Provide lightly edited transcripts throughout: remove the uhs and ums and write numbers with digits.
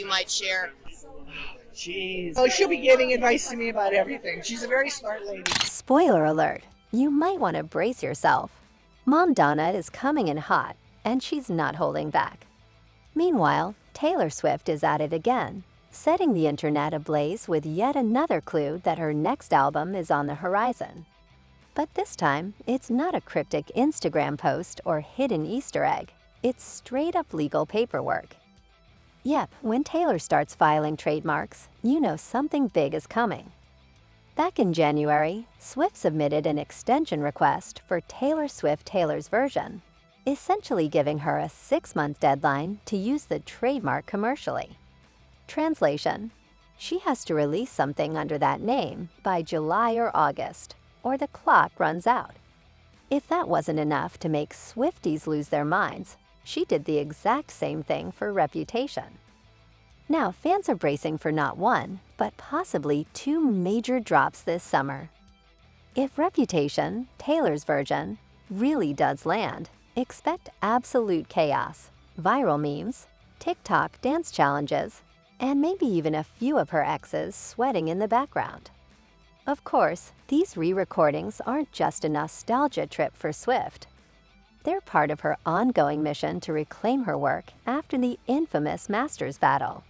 you might share? Jeez. Oh, she'll be giving advice to me about everything. She's a very smart lady. Spoiler alert, you might want to brace yourself. Mom Donna is coming in hot, and she's not holding back. Meanwhile, Taylor Swift is at it again, setting the internet ablaze with yet another clue that her next album is on the horizon. But this time, it's not a cryptic Instagram post or hidden Easter egg. It's straight-up legal paperwork. Yep, when Taylor starts filing trademarks, you know something big is coming. Back in January, Swift submitted an extension request for Taylor Swift Taylor's version, essentially giving her a 6-month deadline to use the trademark commercially. Translation: she has to release something under that name by July or August, or the clock runs out. If that wasn't enough to make Swifties lose their minds, she did the exact same thing for Reputation. Now, fans are bracing for not one, but possibly 2 major drops this summer. If Reputation, Taylor's version, really does land, expect absolute chaos, viral memes, TikTok dance challenges, and maybe even a few of her exes sweating in the background. Of course, these re-recordings aren't just a nostalgia trip for Swift. They're part of her ongoing mission to reclaim her work after the infamous Masters battle.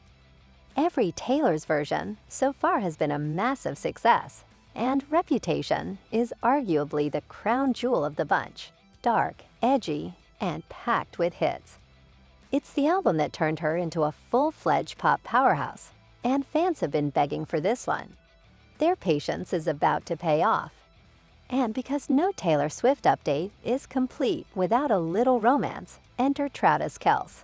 Every Taylor's version so far has been a massive success, and Reputation is arguably the crown jewel of the bunch, dark, edgy, and packed with hits. It's the album that turned her into a full-fledged pop powerhouse, and fans have been begging for this one. Their patience is about to pay off. And because no Taylor Swift update is complete without a little romance, enter Travis Kelce.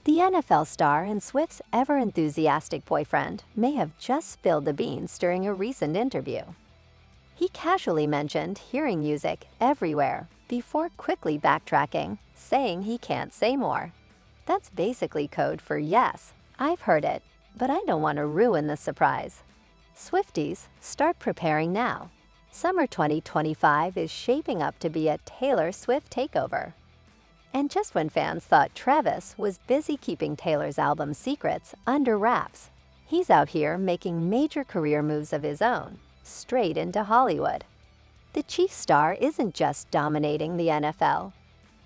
The NFL star and Swift's ever-enthusiastic boyfriend may have just spilled the beans during a recent interview. He casually mentioned hearing music everywhere before quickly backtracking, saying he can't say more. That's basically code for yes, I've heard it, but I don't want to ruin the surprise. Swifties, start preparing now. Summer 2025 is shaping up to be a Taylor Swift takeover. And just when fans thought Travis was busy keeping Taylor's album secrets under wraps, he's out here making major career moves of his own, straight into Hollywood. The Chiefs star isn't just dominating the NFL.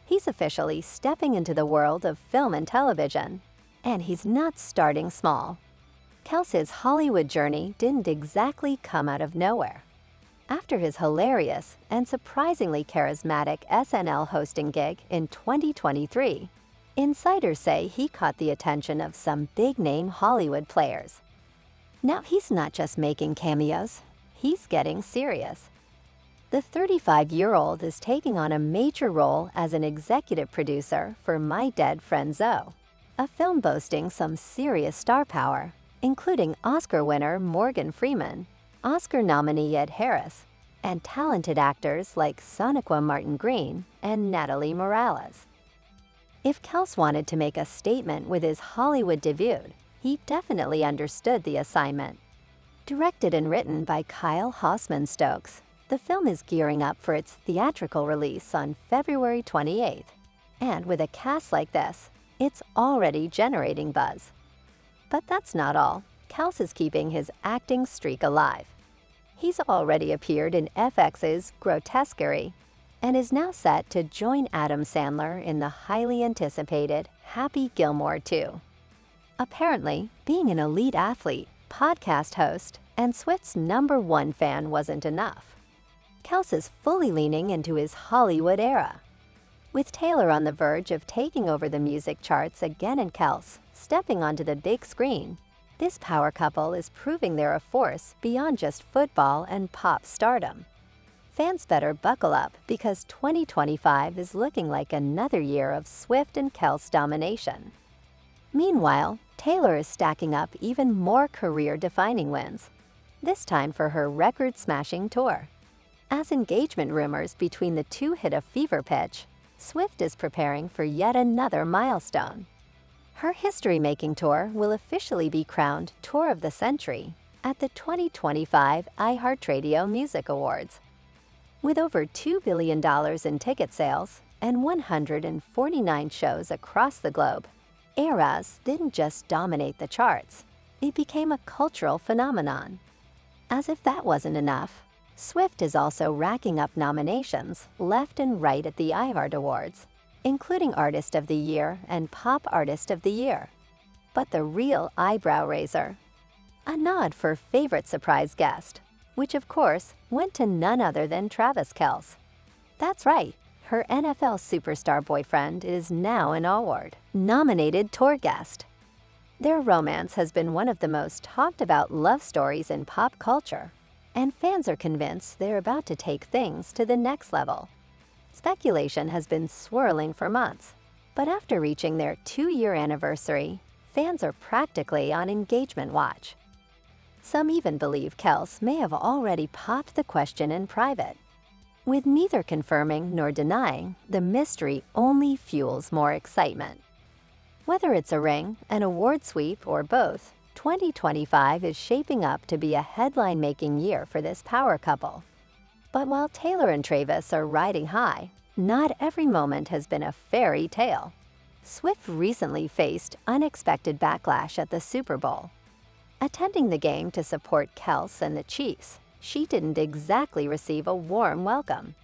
He's officially stepping into the world of film and television, and he's not starting small. Kelce's Hollywood journey didn't exactly come out of nowhere. After his hilarious and surprisingly charismatic SNL hosting gig in 2023, insiders say he caught the attention of some big-name Hollywood players. Now he's not just making cameos, he's getting serious. The 35-year-old is taking on a major role as an executive producer for My Dead Friend Zoe, a film boasting some serious star power, including Oscar winner Morgan Freeman, Oscar nominee Ed Harris, and talented actors like Sonequa Martin Green and Natalie Morales. If Kelce wanted to make a statement with his Hollywood debut, he definitely understood the assignment. Directed and written by Kyle Hossman-Stokes, the film is gearing up for its theatrical release on February 28th. And with a cast like this, it's already generating buzz. But that's not all. Kelce is keeping his acting streak alive. He's already appeared in FX's Grotesquerie and is now set to join Adam Sandler in the highly anticipated Happy Gilmore 2. Apparently, being an elite athlete, podcast host, and Swift's #1 fan wasn't enough. Kelce is fully leaning into his Hollywood era. With Taylor on the verge of taking over the music charts again and Kelce stepping onto the big screen, this power couple is proving they're a force beyond just football and pop stardom. Fans better buckle up because 2025 is looking like another year of Swift and Kelce domination. Meanwhile, Taylor is stacking up even more career-defining wins, this time for her record-smashing tour. As engagement rumors between the two hit a fever pitch, Swift is preparing for yet another milestone. Her history-making tour will officially be crowned Tour of the Century at the 2025 iHeartRadio Music Awards. With over $2 billion in ticket sales and 149 shows across the globe, Eras didn't just dominate the charts, it became a cultural phenomenon. As if that wasn't enough, Swift is also racking up nominations left and right at the iHeart Awards, including Artist of the Year and Pop Artist of the Year. But the real eyebrow raiser, a nod for Favorite Surprise Guest, which of course went to none other than Travis Kelce. That's right, her NFL superstar boyfriend is now an award-nominated tour guest. Their romance has been one of the most talked about love stories in pop culture, and fans are convinced they're about to take things to the next level. Speculation has been swirling for months, but after reaching their 2-year anniversary, fans are practically on engagement watch. Some even believe Kelce may have already popped the question in private. With neither confirming nor denying, the mystery only fuels more excitement. Whether it's a ring, an award sweep, or both, 2025 is shaping up to be a headline-making year for this power couple. But while Taylor and Travis are riding high, not every moment has been a fairy tale. Swift recently faced unexpected backlash at the Super Bowl. Attending the game to support Kelce and the Chiefs, she didn't exactly receive a warm welcome.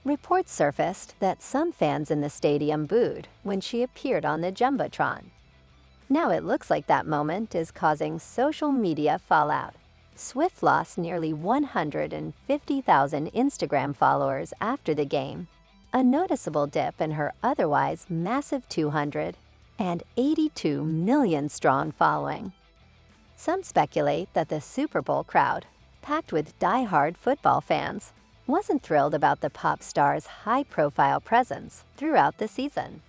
Reports surfaced that some fans in the stadium booed when she appeared on the Jumbotron. Now it looks like that moment is causing social media fallout. Swift lost nearly 150,000 Instagram followers after the game, a noticeable dip in her otherwise massive 282 million strong following. Some speculate that the Super Bowl crowd, packed with die-hard football fans, wasn't thrilled about the pop star's high-profile presence throughout the season.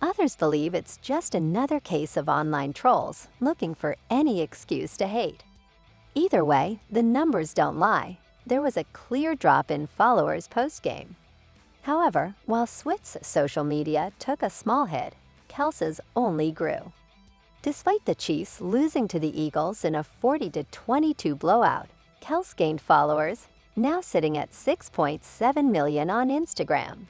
Others believe it's just another case of online trolls looking for any excuse to hate. Either way, the numbers don't lie. There was a clear drop in followers post-game. However, while Swift's social media took a small hit, Kelce's only grew. Despite the Chiefs losing to the Eagles in a 40-22 blowout, Kelce gained followers, now sitting at 6.7 million on Instagram.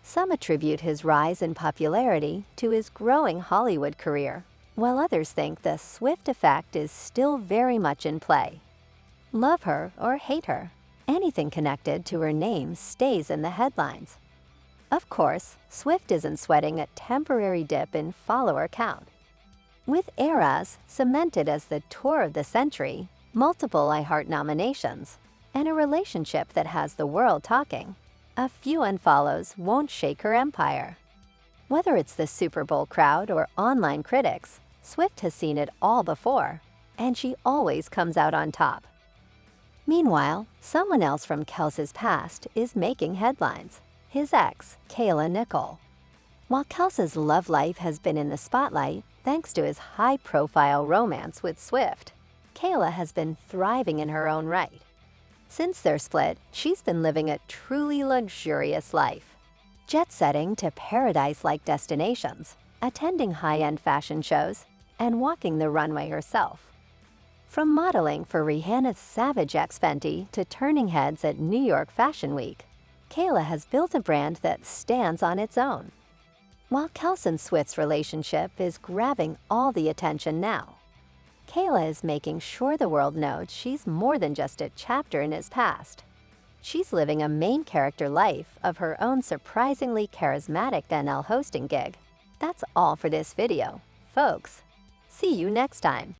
Some attribute his rise in popularity to his growing Hollywood career, while others think the Swift effect is still very much in play. Love her or hate her, anything connected to her name stays in the headlines. Of course, Swift isn't sweating a temporary dip in follower count. With Eras cemented as the tour of the century, multiple iHeart nominations, and a relationship that has the world talking, a few unfollows won't shake her empire. Whether it's the Super Bowl crowd or online critics, Swift has seen it all before, and she always comes out on top. Meanwhile, someone else from Kelce's past is making headlines, his ex, Kayla Nicole. While Kelce's love life has been in the spotlight thanks to his high-profile romance with Swift, Kayla has been thriving in her own right. Since their split, she's been living a truly luxurious life, jet-setting to paradise-like destinations, attending high-end fashion shows, and walking the runway herself. From modeling for Rihanna's Savage X Fenty to turning heads at New York Fashion Week, Kayla has built a brand that stands on its own. While Kelce and Swift's relationship is grabbing all the attention now, Kayla is making sure the world knows she's more than just a chapter in his past. She's living a main character life of her own surprisingly charismatic NL hosting gig. That's all for this video, folks. See you next time.